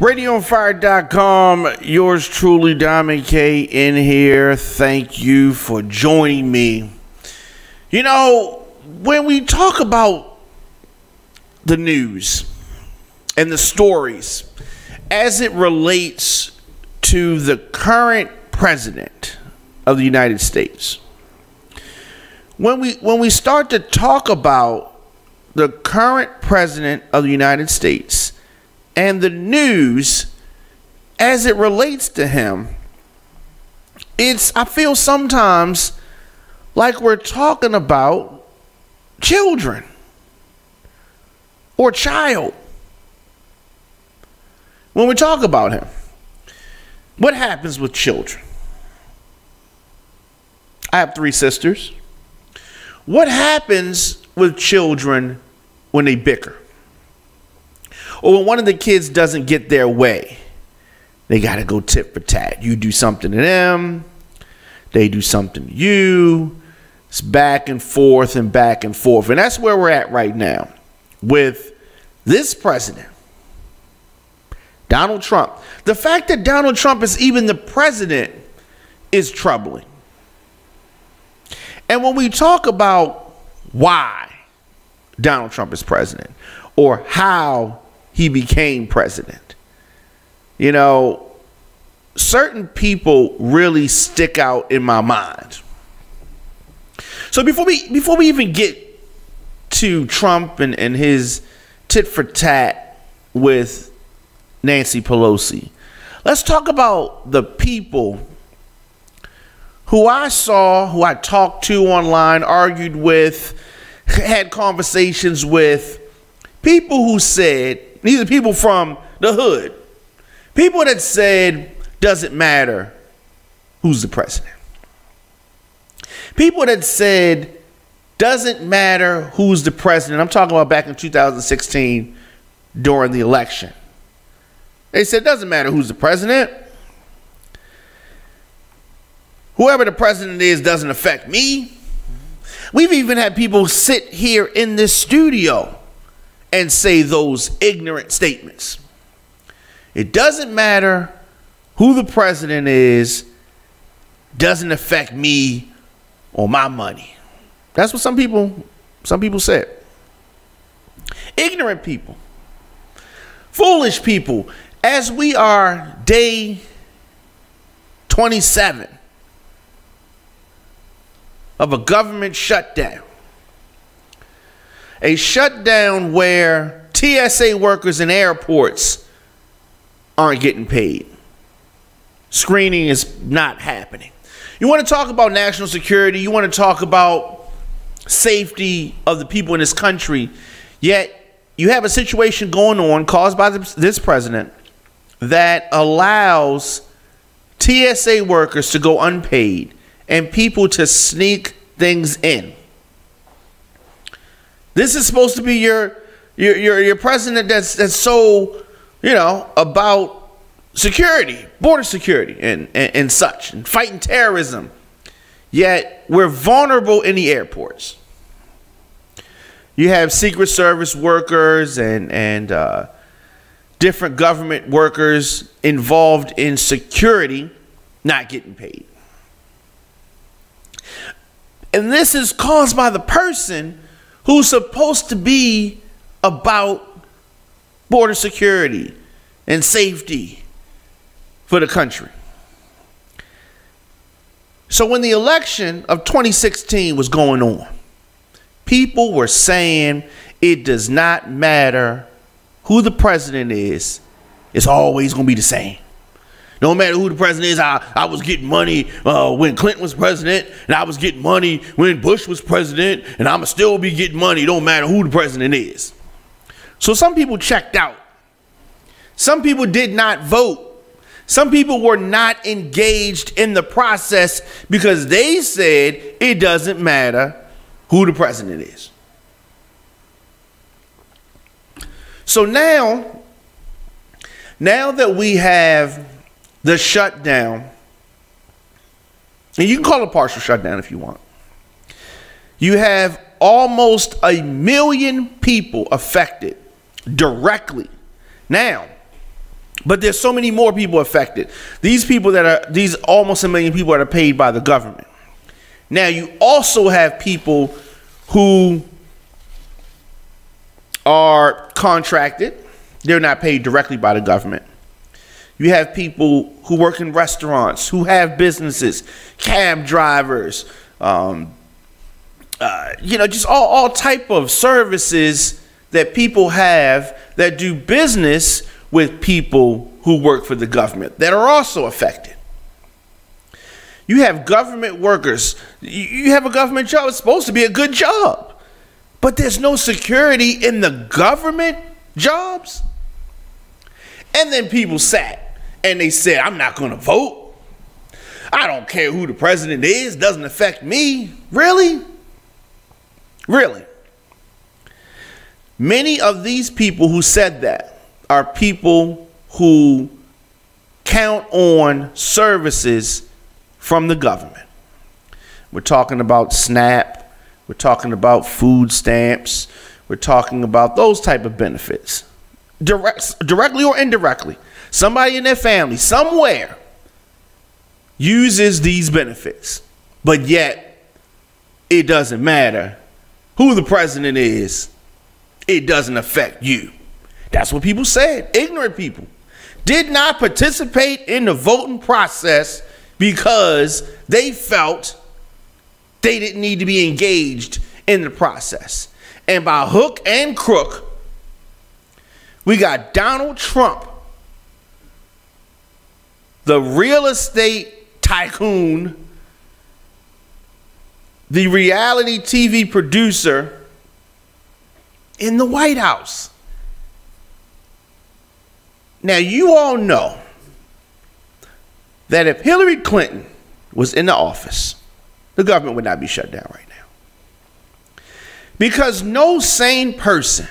RadioOnFire.com, yours truly, Diamond K, in here. Thank you for joining me. You know, when we talk about the news and the stories as it relates to the current president of the United States, when we start to talk about the current president of the United States and the news as it relates to him, I feel sometimes like we're talking about children or child. When we talk about him, what happens with children? I have 3 sisters. What happens with children when they bicker? Or when one of the kids doesn't get their way? They got to go tit for tat. You do something to them, they do something to you. It's back and forth and back and forth. And that's where we're at right now with this president, Donald Trump. The fact that Donald Trump is even the president is troubling. And when we talk about why Donald Trump is president or how he became president, you know, certain people really stick out in my mind. So before we even get to Trump and his tit for tat with Nancy Pelosi, let's talk about the people who I saw, who I talked to online, argued with, had conversations with, people who said, these are people from the hood, people that said, doesn't matter who's the president. People that said, doesn't matter who's the president. I'm talking about back in 2016 during the election. They said, doesn't matter who's the president. Whoever the president is doesn't affect me. We've even had people sit here in this studio and say those ignorant statements. It doesn't matter who the president is, doesn't affect me or my money. That's what some people said. Ignorant people, foolish people. As we are day 27 of a government shutdown, a shutdown where TSA workers in airports aren't getting paid. Screening is not happening. You want to talk about national security, you want to talk about safety of the people in this country, yet you have a situation going on caused by this president that allows TSA workers to go unpaid and people to sneak things in. This is supposed to be your president that's so, you know, about security, border security and such, and fighting terrorism. Yet we're vulnerable in the airports. You have Secret Service workers and different government workers involved in security not getting paid. And this is caused by the person who's supposed to be about border security and safety for the country. So when the election of 2016 was going on, people were saying it does not matter who the president is, it's always going to be the same. No matter who the president is, I was getting money when Clinton was president, and I was getting money when Bush was president, and I'm going to still be getting money, don't matter who the president is. So some people checked out. Some people did not vote. Some people were not engaged in the process because they said it doesn't matter who the president is. So now that we have the shutdown, and you can call it a partial shutdown if you want, you have almost 1 million people affected directly. Now, But there's so many more people affected. These almost 1 million people that are paid by the government. Now you also have people who are contracted. They're not paid directly by the government. You have people who work in restaurants, who have businesses, cab drivers, just all type of services that people have that do business with people who work for the government that are also affected. You have government workers. You have a government job. It's supposed to be a good job, but there's no security in the government jobs. And then people sat and they said, I'm not going to vote. I don't care who the president is. Doesn't affect me. Really? Really? Many of these people who said that are people who count on services from the government. We're talking about SNAP. We're talking about food stamps. We're talking about those type of benefits. Directly or indirectly. Somebody in their family somewhere uses these benefits. But yet, it doesn't matter who the president is. It doesn't affect you. That's what people said. Ignorant people did not participate in the voting process because they felt they didn't need to be engaged in the process. And by hook and crook, we got Donald Trump, the real estate tycoon, the reality TV producer, in the White House. Now, you all know that if Hillary Clinton was in the office, the government would not be shut down right now. Because no sane person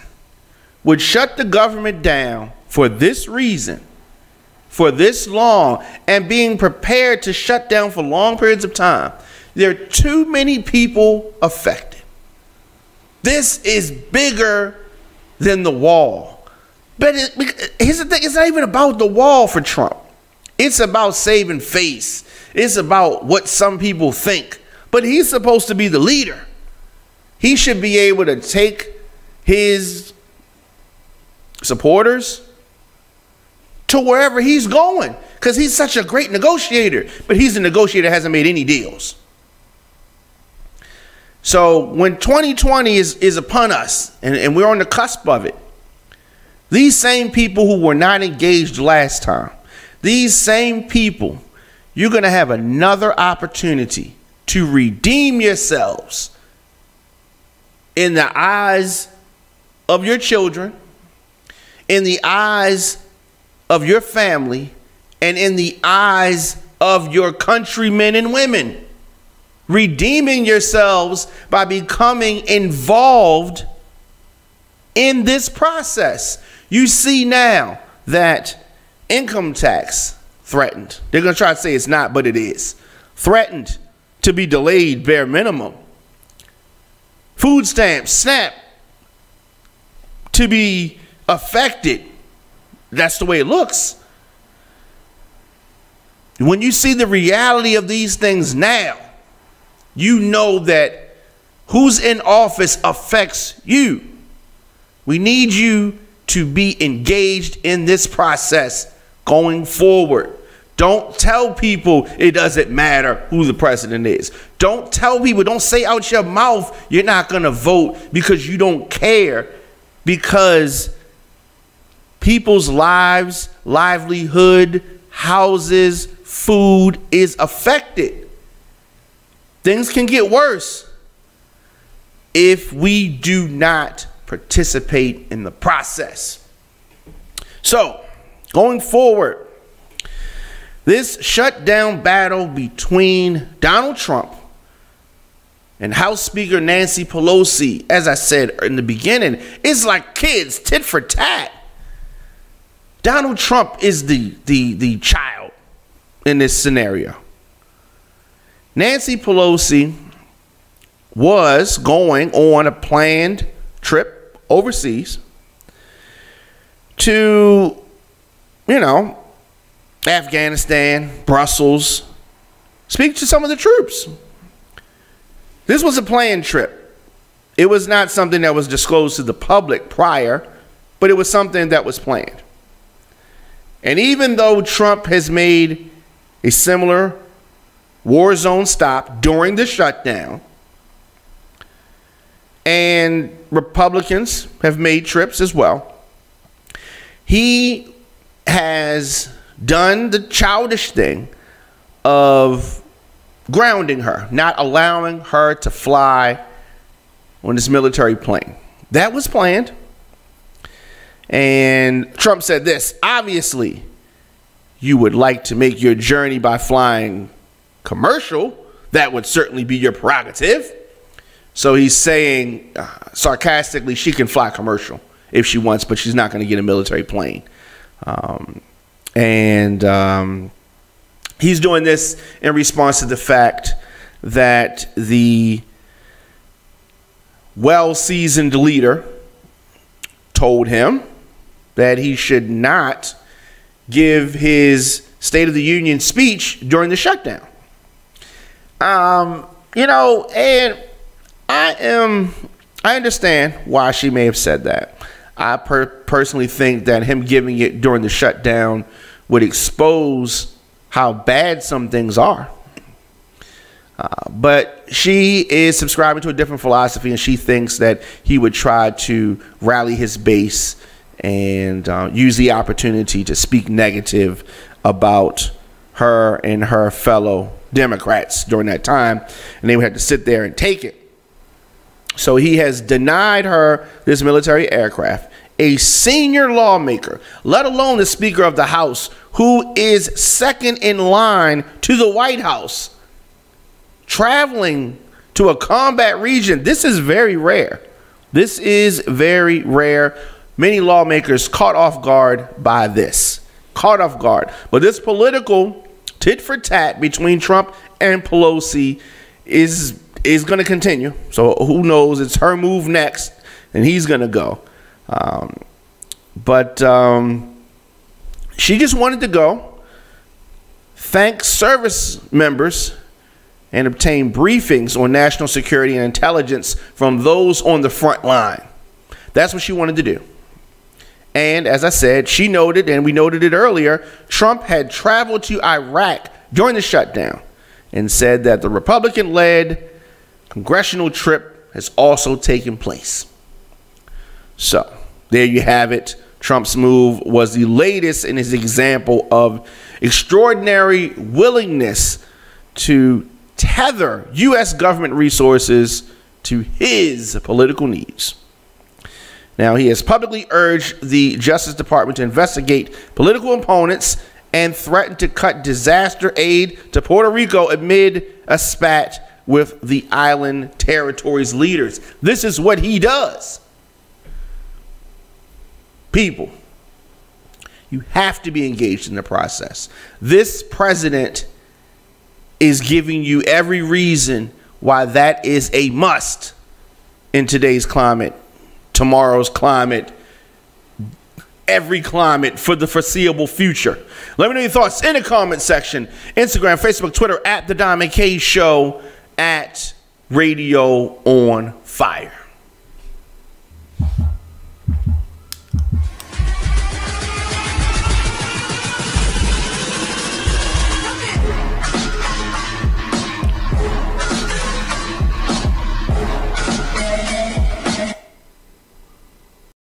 would shut the government down for this reason, for this long, and being prepared to shut down for long periods of time. There are too many people affected. This is bigger than the wall. But here's the thing, it's not even about the wall for Trump. It's about saving face. It's about what some people think. But he's supposed to be the leader. He should be able to take his supporters to wherever he's going, because he's such a great negotiator. But he's a negotiator that hasn't made any deals. So when 2020 is upon us and we're on the cusp of it, these same people who were not engaged last time, these same people, you're going to have another opportunity to redeem yourselves in the eyes of your children, in the eyes of your family, and in the eyes of your countrymen and women. Redeeming yourselves by becoming involved in this process. You see now that income tax threatened. They're going to try to say it's not, but it is. Threatened to be delayed bare minimum. Food stamps, SNAP, to be affected. That's the way it looks. When you see the reality of these things now, you know that who's in office affects you. We need you to be engaged in this process going forward. Don't tell people it doesn't matter who the president is. Don't tell people, don't say out your mouth you're not going to vote because you don't care, because people's lives, livelihood, houses, food is affected. Things can get worse if we do not participate in the process. So, going forward, this shutdown battle between Donald Trump and House Speaker Nancy Pelosi, as I said in the beginning, is like kids, tit for tat. Donald Trump is the child in this scenario. Nancy Pelosi was going on a planned trip overseas to, Afghanistan, Brussels, speak to some of the troops. This was a planned trip. It was not something that was disclosed to the public prior, but it was something that was planned. And even though Trump has made a similar war zone stop during the shutdown, and Republicans have made trips as well, he has done the childish thing of grounding her, not allowing her to fly on this military plane. That was planned. And Trump said this: obviously, you would like to make your journey by flying commercial. That would certainly be your prerogative. So he's saying sarcastically, she can fly commercial if she wants, but she's not going to get a military plane. He's doing this in response to the fact that the well-seasoned leader told him that he should not give his State of the Union speech during the shutdown. And I understand why she may have said that. I personally think that him giving it during the shutdown would expose how bad some things are. But she is subscribing to a different philosophy, and she thinks that he would try to rally his base and use the opportunity to speak negative about her and her fellow Democrats during that time, and they would have to sit there and take it. So he has denied her this military aircraft. A senior lawmaker, let alone the Speaker of the House, who is second in line to the White House, traveling to a combat region. This is very rare. This is very rare. Many lawmakers caught off guard by this. Caught off guard. But this political tit-for-tat between Trump and Pelosi is going to continue. So who knows? It's her move next, and he's going to go. But she just wanted to go, thank service members, and obtain briefings on national security and intelligence from those on the front line. That's what she wanted to do. And as I said, she noted, and we noted it earlier, Trump had traveled to Iraq during the shutdown and said that the Republican-led congressional trip has also taken place. So there you have it. Trump's move was the latest in his example of extraordinary willingness to tether U.S. government resources to his political needs. Now, he has publicly urged the Justice Department to investigate political opponents and threatened to cut disaster aid to Puerto Rico amid a spat with the island territory's leaders. This is what he does. People, you have to be engaged in the process. This president is giving you every reason why that is a must in today's climate, tomorrow's climate, every climate for the foreseeable future. Let me know your thoughts in the comment section. Instagram, Facebook, Twitter, at The Don McKay Show, at Radio on Fire.